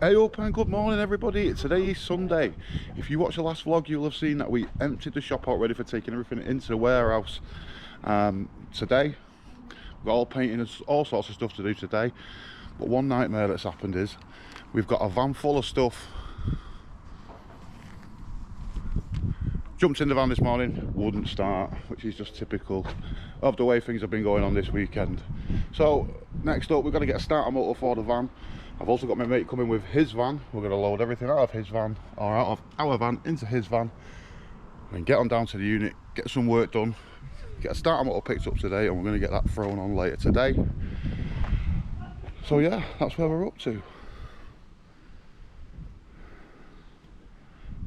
Hey up and good morning everybody. Today is Sunday. If you watched the last vlog you'll have seen that we emptied the shop out ready for taking everything into the warehouse. Today we've got all painting and all sorts of stuff to do today, but one nightmare that's happened is we've got a van full of stuff. Jumped in the van this morning, wouldn't start, which is just typical of the way things have been going on this weekend. So next up we've got to get a starter motor for the van. I've also got my mate coming with his van. We're going to load everything out of his van, or out of our van into his van, and get on down to the unit, get some work done, get a starter motor picked up today, and we're going to get that thrown on later today. So yeah, that's where we're up to.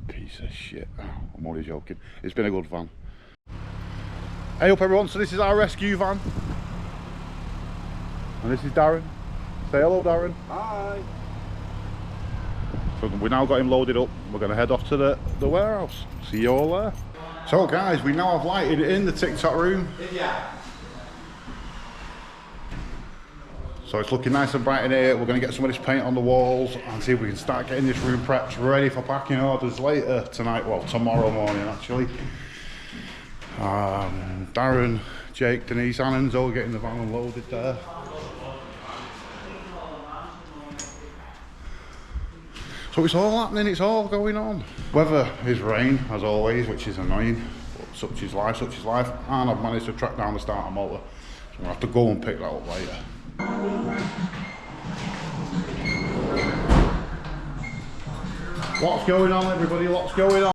Piece of shit. I'm only joking. It's been a good van. Hey up everyone, so this is our rescue van. And this is Darren. Say hello, Darren. Hi. So we now got him loaded up. We're going to head off to the warehouse. See you all there. So guys, we now have lighted in the TikTok room. Yeah. So it's looking nice and bright in here. We're going to get some of this paint on the walls and see if we can start getting this room prepped ready for packing orders later tonight. Well, tomorrow morning actually. Darren, Jake, Denise, Anne and Zoe getting the van unloaded there. So it's all happening, it's all going on. Weather is rain, as always, which is annoying, but such is life, and I've managed to track down the starter motor, so I'm gonna have to go and pick that up later. What's going on everybody, what's going on?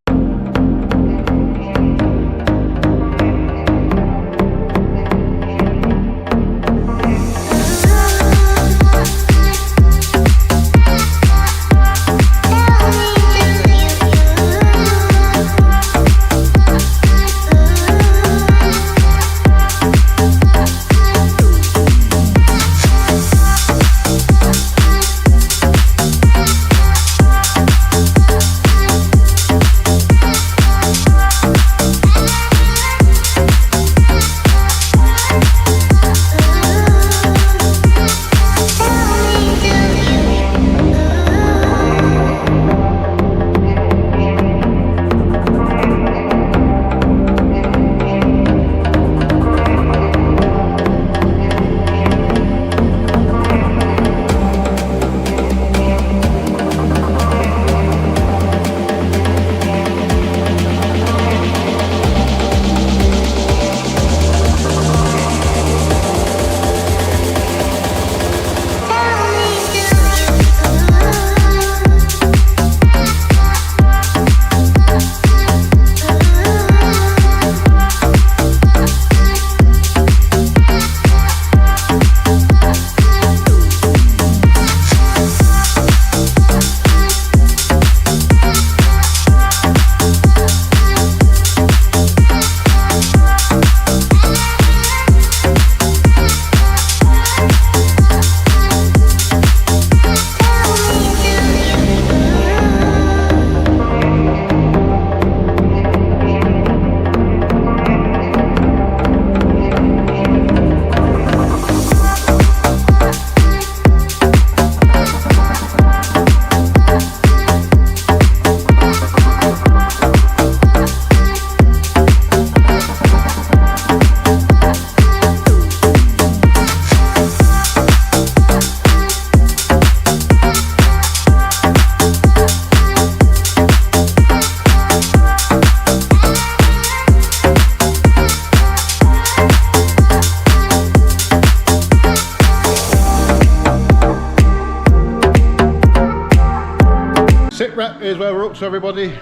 Here's where we're up to everybody.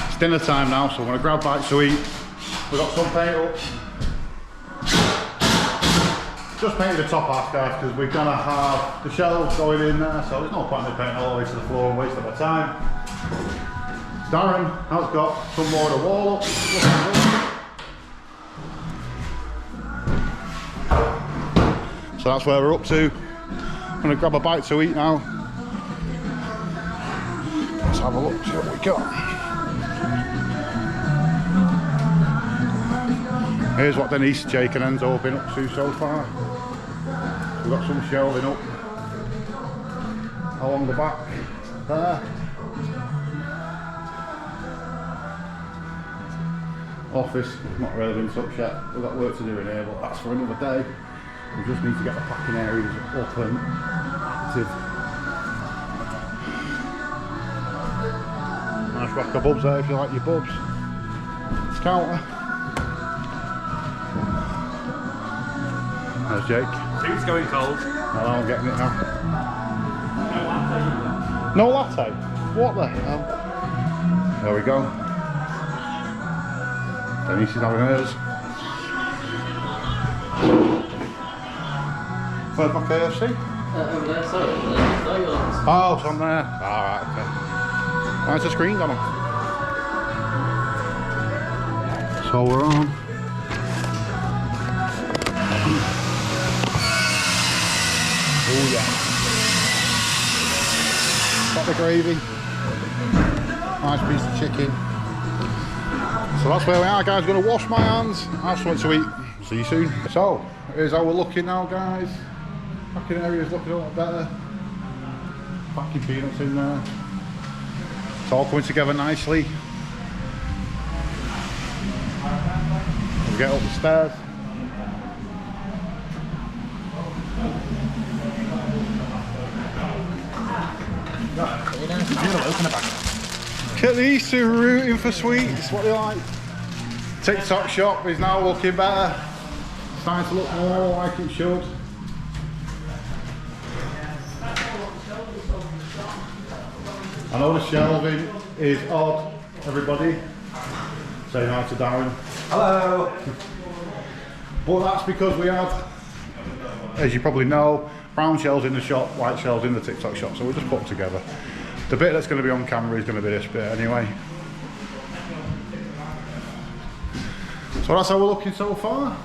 It's dinner time now, so we're going to grab bites to eat. We've got some paint up. Just painted the top half guys because we're going to have the shelves going in there, so there's no point in painting all the way to the floor and wasting our time. Darren has got some more of the wall up. So that's where we're up to. I'm going to grab a bite to eat now. Let's have a look, see what we got. Here's what Denise, Jake and Enzo have been up to so far. We've got some shelving up. along the back there. Office, not really been touched yet. We've got work to do in here, but that's for another day. We just need to get the packing areas up and active. Nice rack of bubs there if you like your bubs. It's counter. There's Jake. I think it's going cold. No, I'm getting it now. No latte? What the hell? There we go. Denise is having hers. Where's my KFC? Over there, sorry, over there. Oh, it's on there. Alright, okay. Why's the screen gone on? So we're on. Oh yeah. Got the gravy. Nice piece of chicken. So that's where we are, guys. Going to wash my hands, have something to eat. See you soon. So here's how we're looking now, guys. Packing area's looking a lot better. Packing peanuts in there. It's all coming together nicely. We'll get up the stairs. Look at these two rooting for sweets, what do you like? TikTok shop is now looking better. It's starting to look more like it should. I know the shelving is odd, everybody. Say hi to Darren. Hello. But that's because we have, as you probably know, brown shelves in the shop, white shelves in the TikTok shop, so we'll just put them together. The bit that's going to be on camera is going to be this bit anyway. So that's how we're looking so far.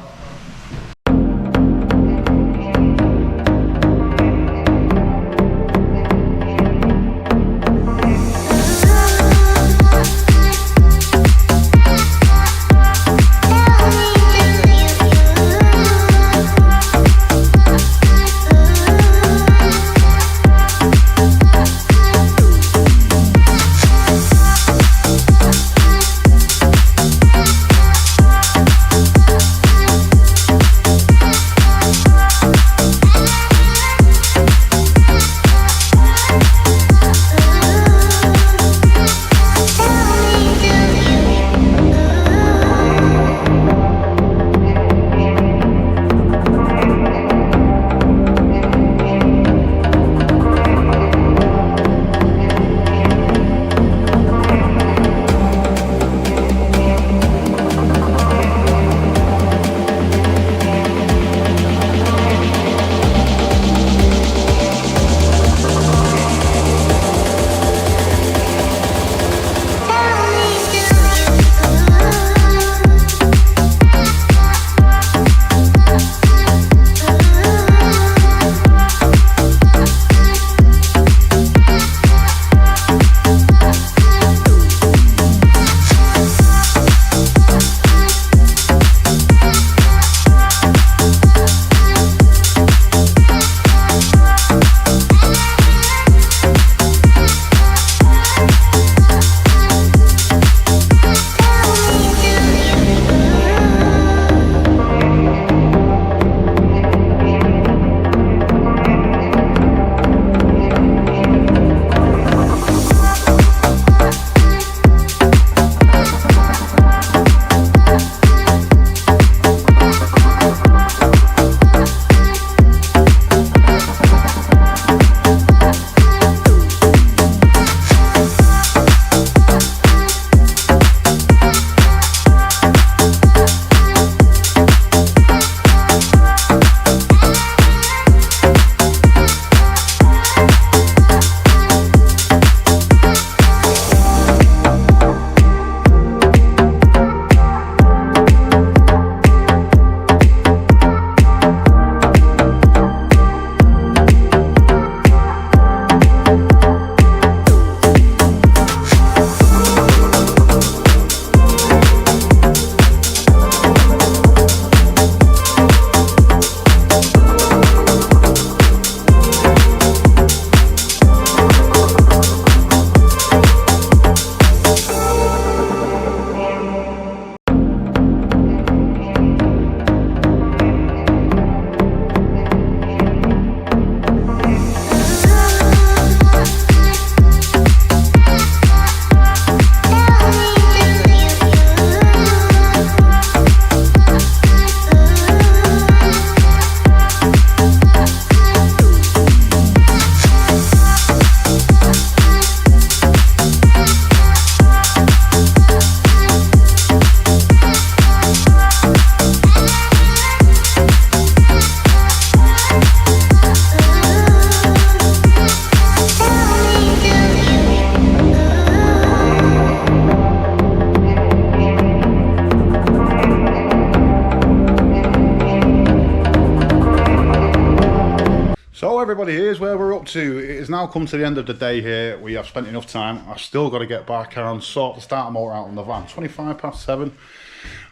it's now come to the end of the day here. We have spent enough time. I've still got to get back and sort the starter motor out on the van. 7:25.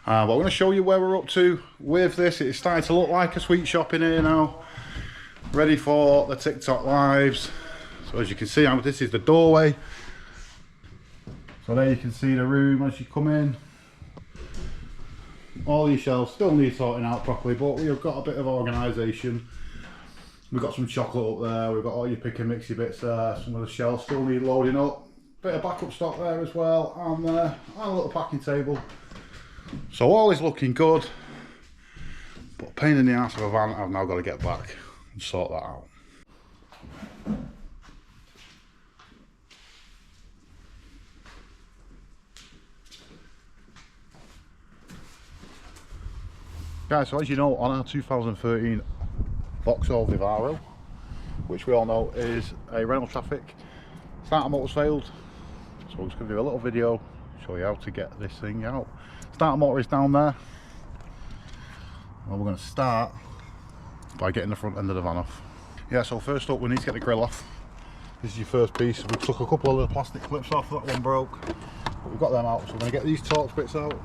But I'm going to show you where we're up to with this. It's starting to look like a sweet shop in here now. Ready for the TikTok lives. So as you can see, this is the doorway. So there you can see the room as you come in. All these shelves still need sorting out properly, but we've got a bit of organisation. We've got some chocolate up there, we've got all your pick and mixy bits there. Some of the shelves still need loading up. Bit of backup stock there as well, and a little packing table. So all is looking good, but pain in the ass of a van. I've now got to get back and sort that out. Guys, so as you know, on our 2013 Vauxhall Vivaro, which we all know is a Renault Traffic, starter motor's failed. So we're just going to do a little video, show you how to get this thing out. Starter motor is down there. And we're going to start by getting the front end of the van off. Yeah, so first up we need to get the grill off. This is your first piece. We took a couple of little plastic clips off, that one broke. But we've got them out, so we're going to get these Torx bits out.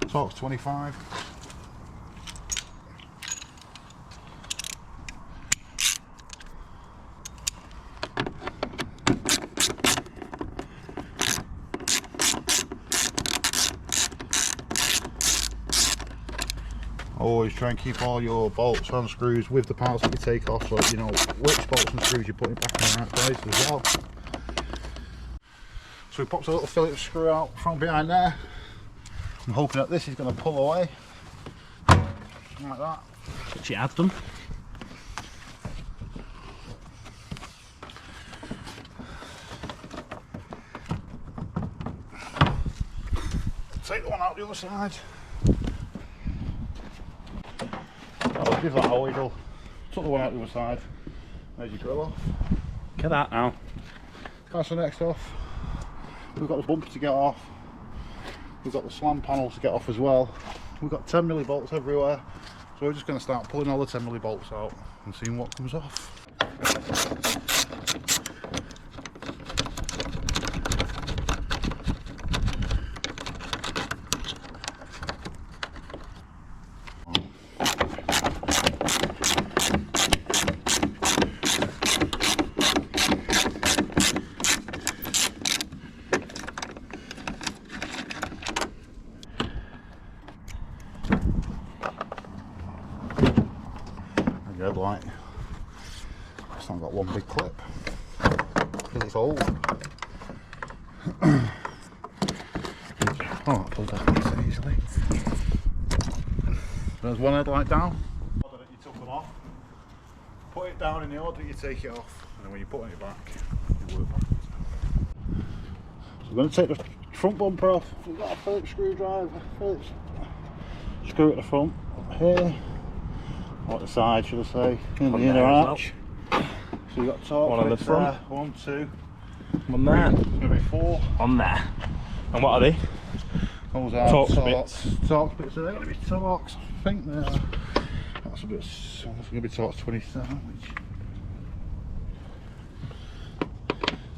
Torx 25. Always try and keep all your bolts and screws with the parts that you take off, so you know which bolts and screws you're putting back in the right place as well. So we popped a little Phillips screw out from behind there. I'm hoping that this is going to pull away like that. Which you have done. Take the one out the other side. I'll give that a wiggle. Took the one out the other side. There's your grill off. Look at that now. That's the next off. We've got the bumper to get off. We've got the slam panels to get off as well. We've got 10mm bolts everywhere. So we're just going to start pulling all the 10mm bolts out and seeing what comes off. Headlight. It's not got one big clip because it's old. Oh, I pulled that nice and easily. There's one headlight down. The order that you took them off. Put it down in the order that you take it off, and then when you're putting it back, you work backwards. So we're going to take the front bumper off. We've got a Phillips screwdriver. Phillips screw at the front here. Or at the side, should I say, in the inner arch. So you've got Torx one on the front. There. 1, 2. One there. It's going to be 4. On there. And what are they? Those are Torx bits. Torx bits. Are they going to be Torx? I think they are. That's a bit. That's going to be Torx 27. Which...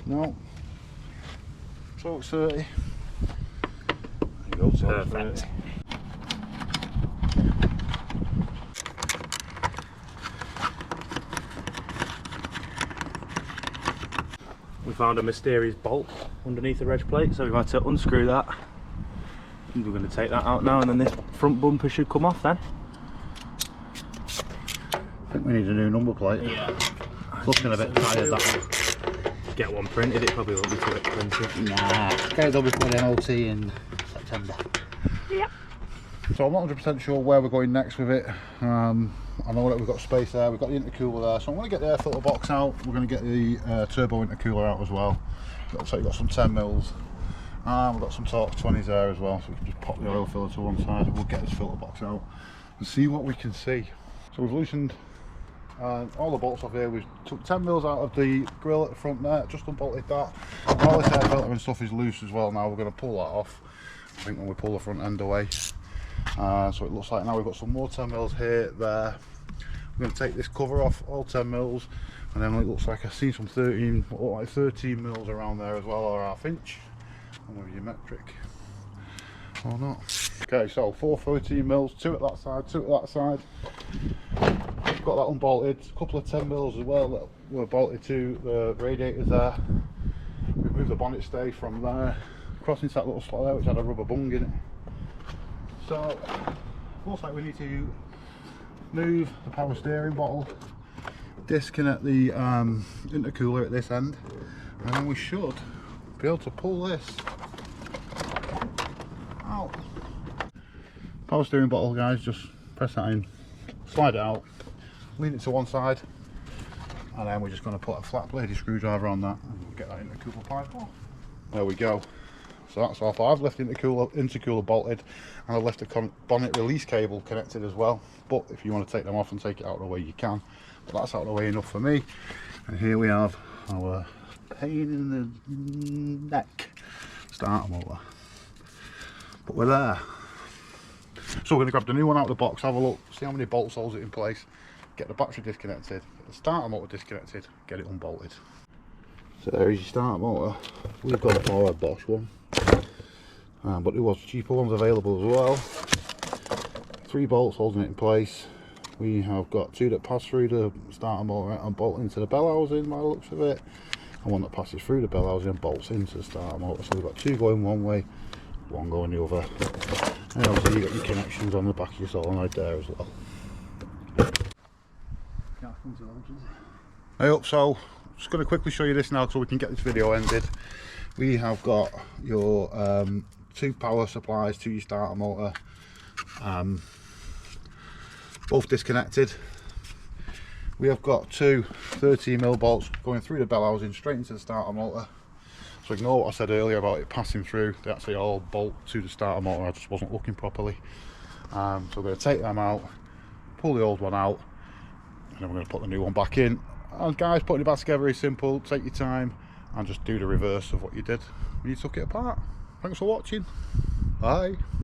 No. Torx 30. There you go. Torx 30. We found a mysterious bolt underneath the reg plate, so we've had to unscrew that. And we're going to take that out now, and then this front bumper should come off then. I think we need a new number plate. Yeah. It's looking a bit tired, that one. Get one printed, it probably won't be too expensive. Nah, they'll be putting MOT in September. Yep. So I'm not 100% sure where we're going next with it. I know that we've got space there, we've got the intercooler there, so I'm going to get the air filter box out. We're going to get the turbo intercooler out as well. So you've got some 10mm, and we've got some Torx 20s there as well, so we can just pop the oil filler to one side. We'll get this filter box out and see what we can see. So we've loosened all the bolts off here. We took 10mm out of the grill at the front there, just unbolted that. And all this air filter and stuff is loose as well now. We're going to pull that off, I think, when we pull the front end away. So it looks like now we've got some more 10 mils here, there. We're going to take this cover off, all 10 mils, and then it looks like I see some 13 mils around there as well, or half inch. I'm with your metric or not. Okay, so 4 13 mils, 2 at that side, 2 at that side. Got that unbolted, a couple of 10 mils as well that were bolted to the radiators there. We've moved the bonnet stay from there across into that little slot there which had a rubber bung in it. So looks like we need to move the power steering bottle, disconnect the intercooler at this end, and then we should be able to pull this out. Power steering bottle, guys, just press that in, slide it out, lean it to one side, and then we're just going to put a flat bladed screwdriver on that and we'll get that intercooler pipe off. There we go. So that's off. I've left the intercooler bolted, and I've left the bonnet release cable connected as well. But if you want to take them off and take it out of the way, you can. But that's out of the way enough for me. And here we have our pain in the neck starter motor. But we're there. So we're going to grab the new one out of the box, have a look, see how many bolts holds it in place, get the battery disconnected, get the starter motor disconnected, get it unbolted. So there's your starter motor. We've got a power Bosch one, but there was cheaper ones available as well. 3 bolts holding it in place. We have got 2 that pass through the starter motor and bolt into the bell housing by the looks of it, and 1 that passes through the bell housing and bolts into the starter motor. So we've got 2 going one way, 1 going the other. And obviously you've got your connections on the back of your solenoid there as well. Hey up, so just going to quickly show you this now so we can get this video ended. We have got your 2 power supplies to your starter motor, both disconnected. We have got 2 13mm bolts going through the bell housing straight into the starter motor. So ignore what I said earlier about it passing through. They actually all bolt to the starter motor. I just wasn't looking properly. So we're going to take them out, pull the old one out, and then we're going to put the new one back in. And guys, putting it back together is simple. Take your time and just do the reverse of what you did when you took it apart. Thanks for watching. Bye.